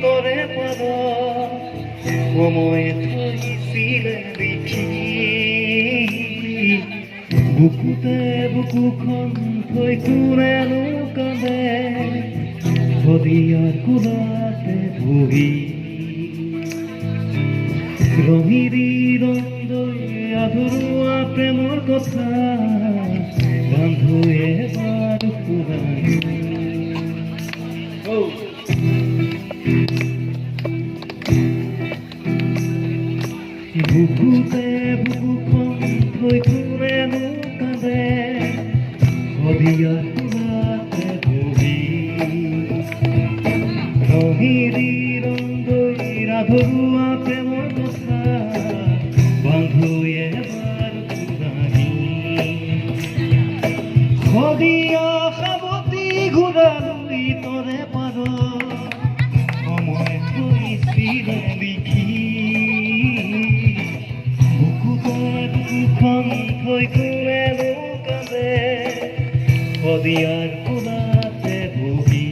তৰে পাৰ সময়ে থৈছিলে লিখি বুকুতে বুকুখন থৈ কোনেনো কান্দে শদিয়াৰ কোলাতে বহি ৰহিৰি ৰন্দৈ আধৰুৱা প্ৰেমৰ কথা বান্ধুৱে বাৰু শুনাই বুকুতে বুকুখন থৈ কোনেনো কান্দে শদিয়াৰ কোলাতে বহি ৰহিৰি ৰন্দৈ আধৰুৱা প্ৰেমৰ কথা বান্ধুৱে বাৰু শুনাই শদিয়া সাৱতি ঘূৰালৈ তৰে পাৰ সময় থৈছিলে লিখি বুকুতে বুকুখন থৈ কোনেনো কান্দে শদিয়াৰ কোলাতে বহি